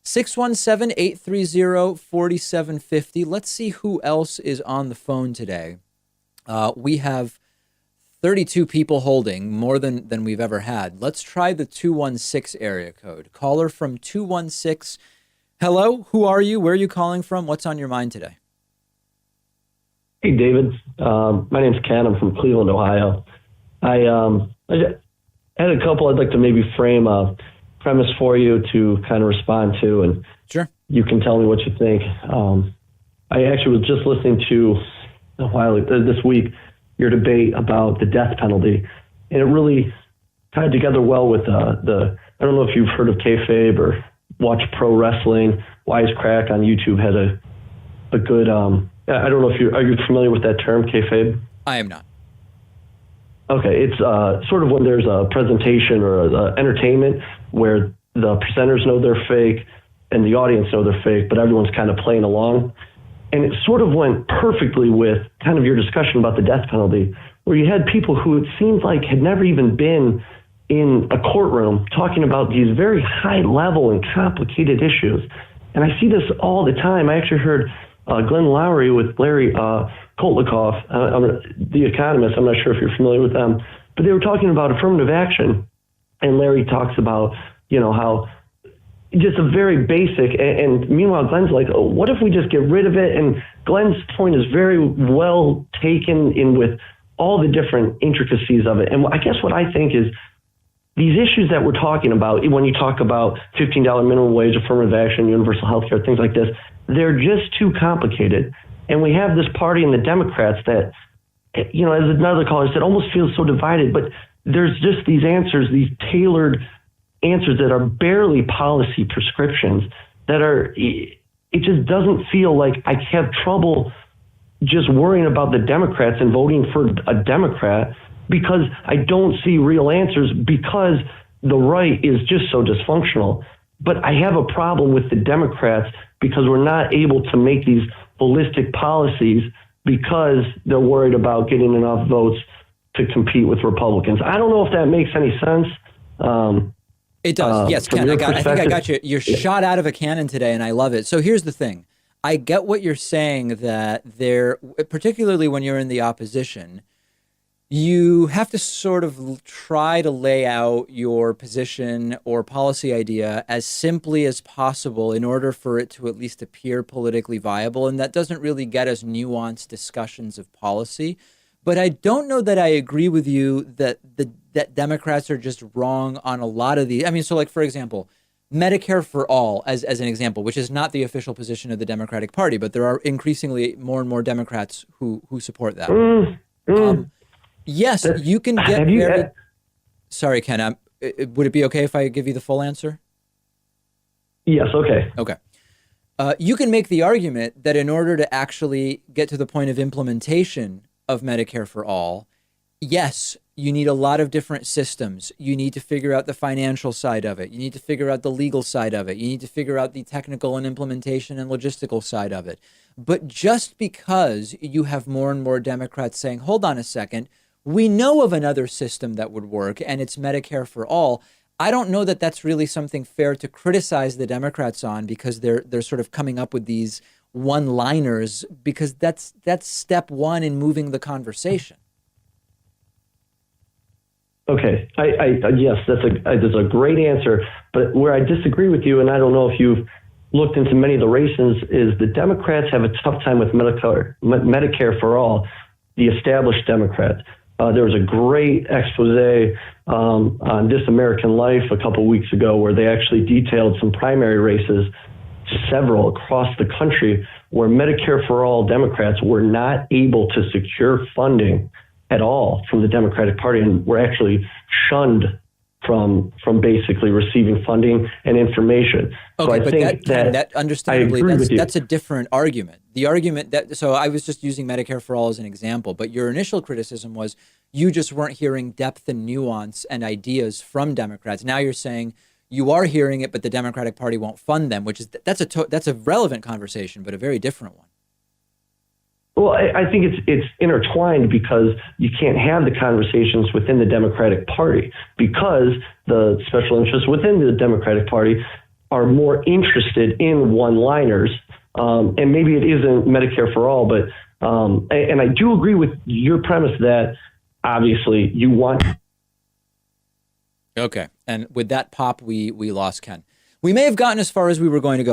617-830-4750. Let's see who else is on the phone today. We have 32 people holding, more than we've ever had. Let's try the 216 area code. Caller from 216. Hello, who are you? Where are you calling from? What's on your mind today? Hey, David. My name's Ken. I'm from Cleveland, Ohio. I had a couple I'd like to maybe frame a premise for you to kind of respond to, and sure, you can tell me what you think. I actually was just listening to a while this week your debate about the death penalty, and it really tied together well with the I don't know if you've heard of kayfabe or watch pro wrestling. Wisecrack on YouTube had a good I don't know if are you familiar with that term, kayfabe? I am not. Okay, it's sort of when there's a presentation or entertainment where the presenters know they're fake and the audience know they're fake, but everyone's kind of playing along. And it sort of went perfectly with kind of your discussion about the death penalty, where you had people who it seemed like had never even been in a courtroom talking about these very high level and complicated issues. And I see this all the time. I actually heard Glenn Lowry with Larry Koltikoff, the economist. I'm not sure if you're familiar with them, but they were talking about affirmative action. And Larry talks about, how just a very basic, and meanwhile, Glenn's like, oh, what if we just get rid of it? And Glenn's point is very well taken in with all the different intricacies of it. And I guess what I think is these issues that we're talking about, when you talk about $15 minimum wage, affirmative action, universal health care, things like this, they're just too complicated. And we have this party in the Democrats that, as another caller said, almost feels so divided, but there's just these answers, these tailored answers that are barely policy prescriptions that are, it just doesn't feel like I have trouble just worrying about the Democrats and voting for a Democrat because I don't see real answers because the right is just so dysfunctional. But I have a problem with the Democrats because we're not able to make these holistic policies because they're worried about getting enough votes to compete with Republicans. I don't know if that makes any sense. It does. Yes, Ken, I think I got you. You're shot out of a cannon today, and I love it. So here's the thing. I get what you're saying, that there, particularly when you're in the opposition, you have to sort of try to lay out your position or policy idea as simply as possible in order for it to at least appear politically viable. And that doesn't really get us nuanced discussions of policy. But I don't know that I agree with you that that Democrats are just wrong on a lot of these. I mean, so like, for example, Medicare for all, as an example, which is not the official position of the Democratic Party, but there are increasingly more and more Democrats who support that. Yes, you can get Sorry, Ken, would it be okay if I give you the full answer? Yes, okay. Okay. You can make the argument that in order to actually get to the point of implementation of Medicare for all, yes, you need a lot of different systems. You need to figure out the financial side of it. You need to figure out the legal side of it. You need to figure out the technical and implementation and logistical side of it. But just because you have more and more Democrats saying, hold on a second, we know of another system that would work, and it's Medicare for all, I don't know that that's really something fair to criticize the Democrats on, because they're sort of coming up with these one-liners, because that's step one in moving the conversation. Okay, yes, that's a great answer. But where I disagree with you, and I don't know if you've looked into many of the races, is the Democrats have a tough time with Medicare for all, the established Democrats. There was a great expose on This American Life a couple weeks ago where they actually detailed some primary races, several across the country, where Medicare for all Democrats were not able to secure funding at all from the Democratic Party, and were actually shunned from basically receiving funding and information. Okay, so I think that understandably, that's a different argument. The argument so I was just using Medicare for all as an example, but your initial criticism was you just weren't hearing depth and nuance and ideas from Democrats. Now you're saying you are hearing it, but the Democratic Party won't fund them, which is that's a relevant conversation, but a very different one. Well, I think it's intertwined, because you can't have the conversations within the Democratic Party, because the special interests within the Democratic Party are more interested in one-liners. And maybe it isn't Medicare for all, but and I do agree with your premise that obviously you want. Okay, and with that pop, we lost Ken. We may have gotten as far as we were going to go.